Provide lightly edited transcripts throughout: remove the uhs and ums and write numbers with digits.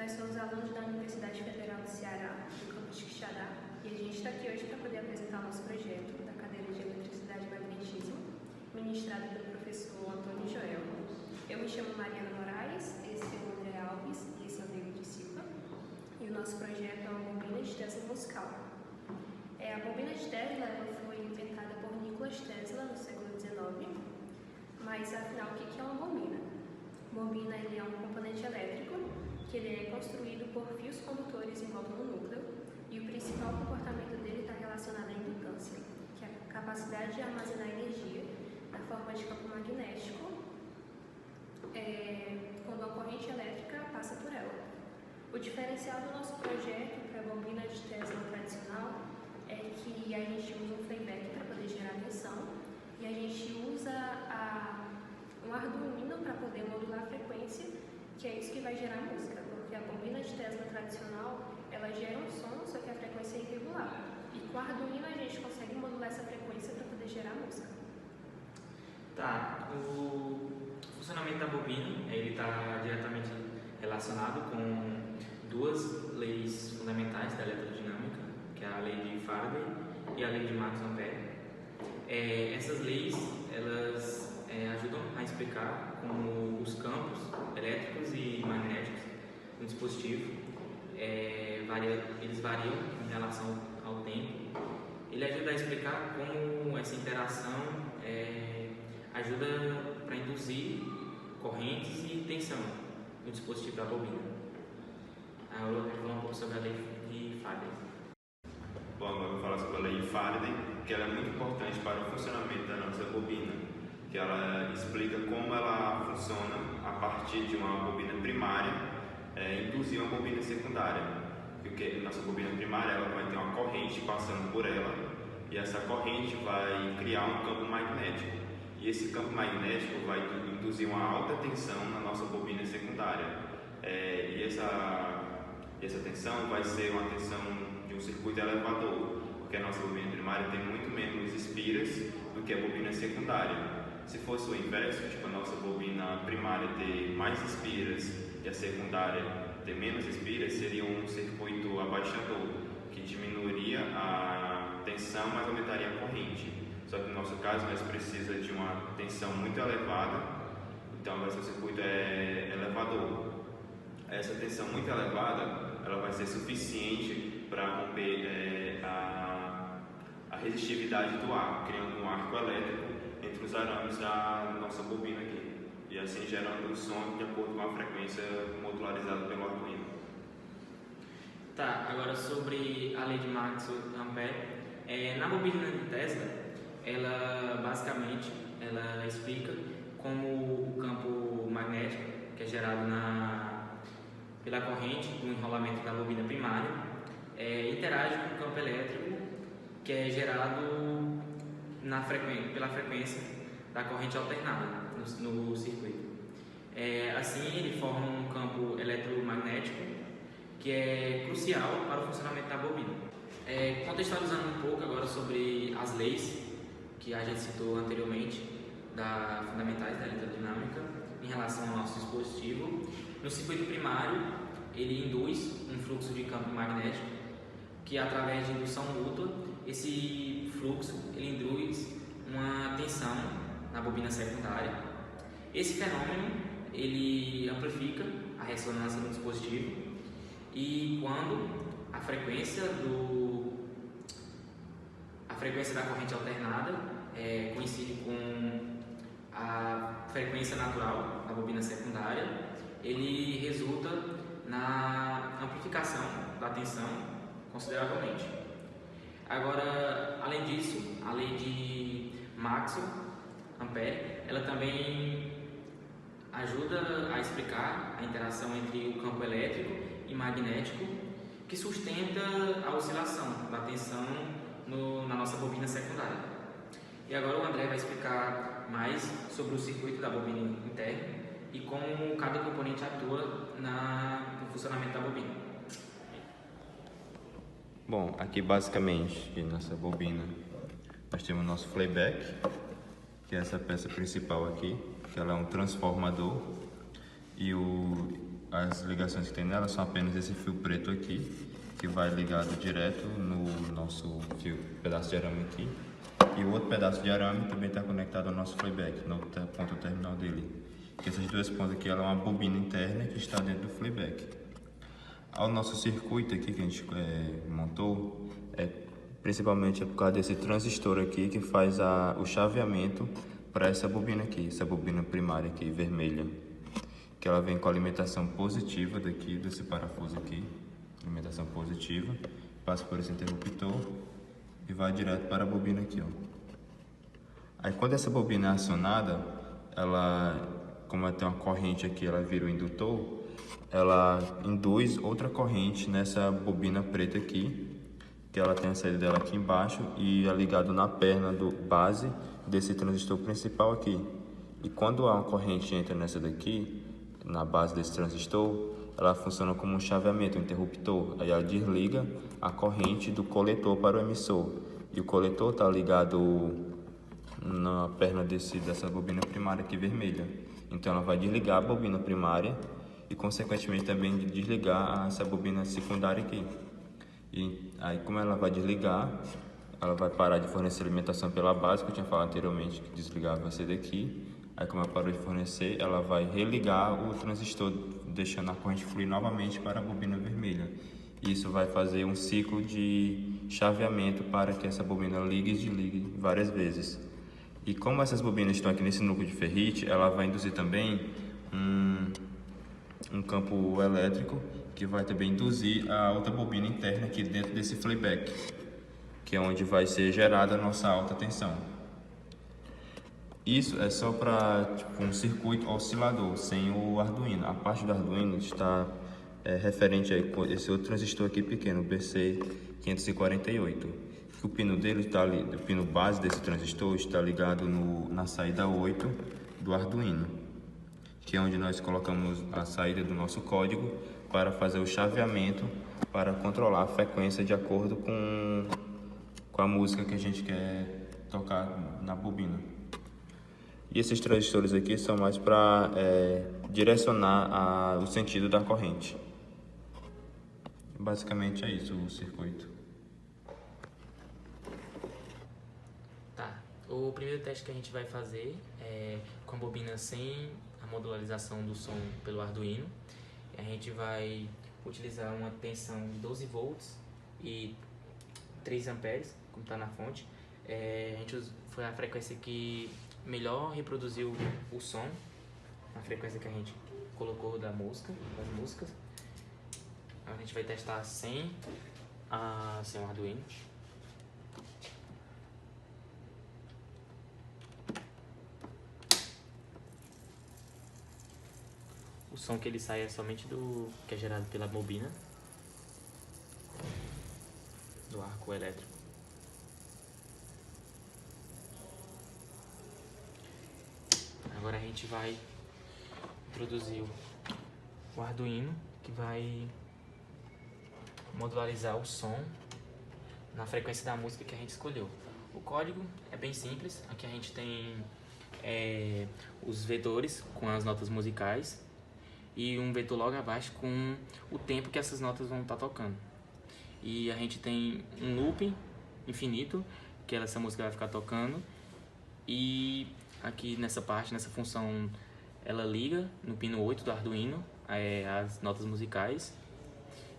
Nós somos alunos da Universidade Federal do Ceará, do campus de Quixadá, e a gente está aqui hoje para poder apresentar o nosso projeto da cadeira de Eletricidade e Magnetismo, ministrado pelo professor Antônio Joel. Eu me chamo Mariana Moraes, esse é o André Alves e esse é o Diego de Silva, e o nosso projeto é uma bobina de Tesla musical. A bobina de Tesla foi inventada por Nikola Tesla no século XIX, mas afinal, o que é uma bobina? Bobina ele é um componente elétrico que ele é construído por fios condutores em volta do núcleo, e o principal comportamento dele está relacionado à indutância, que é a capacidade de armazenar energia na forma de campo magnético quando a corrente elétrica passa por ela. O diferencial do nosso projeto para a bobina de Tesla tradicional é que a gente usa um playback para poder gerar tensão e a gente usa um Arduino para poder modular a frequência, que é isso que vai gerar música, porque a bobina de Tesla tradicional ela gera um som, só que a frequência é irregular. E com o Arduino a gente consegue modular essa frequência para poder gerar música. Tá, o funcionamento da bobina ele está diretamente relacionado com duas leis fundamentais da eletrodinâmica, que é a lei de Faraday e a lei de Max-Ampere. Essas leis elas ajudam a explicar como os campos elétricos e magnéticos no dispositivo eles variam em relação ao tempo. Ele ajuda a explicar como essa interação ajuda para induzir correntes e tensão no dispositivo da bobina. Eu vou falar um pouco sobre a lei de Faraday. Bom, agora eu vou falar sobre a lei de Faraday, que ela é muito importante para o funcionamento da nossa bobina, que ela explica como ela funciona a partir de uma bobina primária induzir uma bobina secundária, porque a nossa bobina primária ela vai ter uma corrente passando por ela e essa corrente vai criar um campo magnético e esse campo magnético vai induzir uma alta tensão na nossa bobina secundária e essa tensão vai ser uma tensão de um circuito elevador, porque a nossa bobina primária tem muito menos espiras do que a bobina secundária. Se fosse o inverso, tipo a nossa bobina primária ter mais espiras e a secundária ter menos espiras, seria um circuito abaixador, que diminuiria a tensão, mas aumentaria a corrente. Só que no nosso caso, nós precisamos de uma tensão muito elevada, então esse circuito é elevador. Essa tensão muito elevada, ela vai ser suficiente para romper a resistividade do ar, criando um arco elétrico entre os arames da nossa bobina aqui, e assim gerando um som de acordo com a frequência modularizada pelo Arduino. Tá, agora sobre a lei de Max-Ampere, na bobina de Tesla, ela basicamente explica como o campo magnético, que é gerado pela corrente no enrolamento da bobina primária, interage com o campo elétrico que é gerado pela frequência da corrente alternada no circuito. Assim, ele forma um campo eletromagnético que é crucial para o funcionamento da bobina. Contextualizando um pouco agora sobre as leis que a gente citou anteriormente, fundamentais da eletrodinâmica, em relação ao nosso dispositivo. No circuito primário, ele induz um fluxo de campo magnético que, através de indução mútua, esse fluxo ele induz uma tensão na bobina secundária. Esse fenômeno ele amplifica a ressonância no dispositivo e quando a frequência da corrente alternada coincide com a frequência natural da bobina secundária, ele resulta na amplificação da tensão consideravelmente. Agora, além disso, a lei de Max-Ampere, ela também ajuda a explicar a interação entre o campo elétrico e magnético que sustenta a oscilação da tensão na nossa bobina secundária. E agora o André vai explicar mais sobre o circuito da bobina interna e como cada componente atua no funcionamento da bobina. Bom, aqui basicamente nessa bobina nós temos o nosso playback, que é essa peça principal aqui, que ela é um transformador, e as ligações que tem nela são apenas esse fio preto aqui, que vai ligado direto no nosso fio, pedaço de arame aqui. E o outro pedaço de arame também está conectado ao nosso playback, no ponto terminal dele. Que essas duas pontas aqui, ela é uma bobina interna que está dentro do playback. O nosso circuito aqui que a gente montou, principalmente por causa desse transistor aqui que faz o chaveamento para essa bobina aqui, essa bobina primária aqui, vermelha. Que ela vem com a alimentação positiva daqui, desse parafuso aqui, alimentação positiva, passa por esse interruptor e vai direto para a bobina aqui, ó. Aí quando essa bobina é acionada, como ela tem uma corrente aqui, ela vira o indutor, ela induz outra corrente nessa bobina preta aqui, que ela tem a saída dela aqui embaixo e é ligado na perna do base desse transistor principal aqui. E quando uma corrente entra nessa daqui, na base desse transistor, ela funciona como um chaveamento, um interruptor. Aí ela desliga a corrente do coletor para o emissor. E o coletor está ligado na perna dessa bobina primária aqui vermelha. Então ela vai desligar a bobina primária e consequentemente também desligar essa bobina secundária aqui. E aí como ela vai desligar, ela vai parar de fornecer alimentação pela base, que eu tinha falado anteriormente, que desligava essa daqui. Aí como ela parou de fornecer, ela vai religar o transistor, deixando a corrente fluir novamente para a bobina vermelha. E isso vai fazer um ciclo de chaveamento para que essa bobina ligue e desligue várias vezes. E como essas bobinas estão aqui nesse núcleo de ferrite, ela vai induzir também um campo elétrico que vai também induzir a outra bobina interna aqui dentro desse playback, que é onde vai ser gerada a nossa alta tensão. Isso é só para um circuito oscilador, sem o Arduino. A parte do Arduino está referente a esse outro transistor aqui pequeno, o BC548. O pino dele está ali, o pino base desse transistor está ligado na saída 8 do Arduino, que é onde nós colocamos a saída do nosso código para fazer o chaveamento para controlar a frequência de acordo com a música que a gente quer tocar na bobina. E esses transistores aqui são mais para direcionar o sentido da corrente. Basicamente é isso o circuito. Tá, o primeiro teste que a gente vai fazer é com a bobina sem a modularização do som pelo Arduino. A gente vai utilizar uma tensão de 12 volts e 3 amperes, como está na fonte. Foi a frequência que melhor reproduziu o som, a frequência que a gente colocou das músicas. A gente vai testar sem o Arduino. O som que ele sai é somente que é gerado pela bobina do arco elétrico. Agora a gente vai introduzir o Arduino, que vai modularizar o som na frequência da música que a gente escolheu. O código é bem simples. Aqui a gente tem os vetores com as notas musicais e um vetor logo abaixo com o tempo que essas notas vão estar tocando. E a gente tem um loop infinito, que essa música vai ficar tocando, e aqui nessa parte, nessa função, ela liga no pino 8 do Arduino as notas musicais,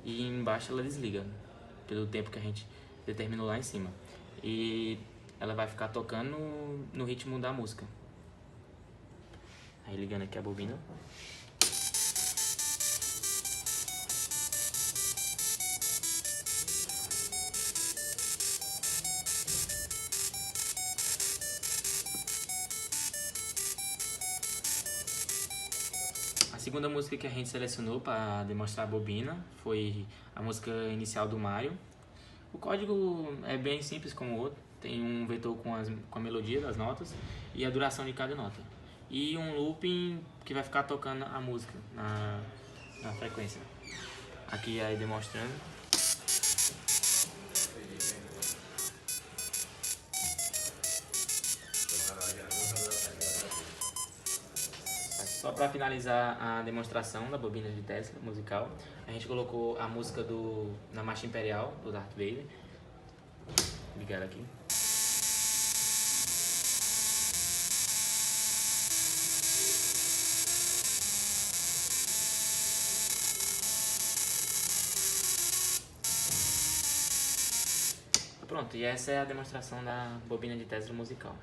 e embaixo ela desliga pelo tempo que a gente determinou lá em cima, e ela vai ficar tocando no ritmo da música. Aí ligando aqui a bobina. A segunda música que a gente selecionou para demonstrar a bobina foi a música inicial do Mario. O código é bem simples como o outro, tem um vetor com a melodia das notas e a duração de cada nota. E um looping que vai ficar tocando a música na frequência. Aqui aí demonstrando. só para finalizar a demonstração da bobina de Tesla musical, a gente colocou a música na Marcha Imperial, do Darth Vader. Vou ligar ela aqui. Pronto, e essa é a demonstração da bobina de Tesla musical.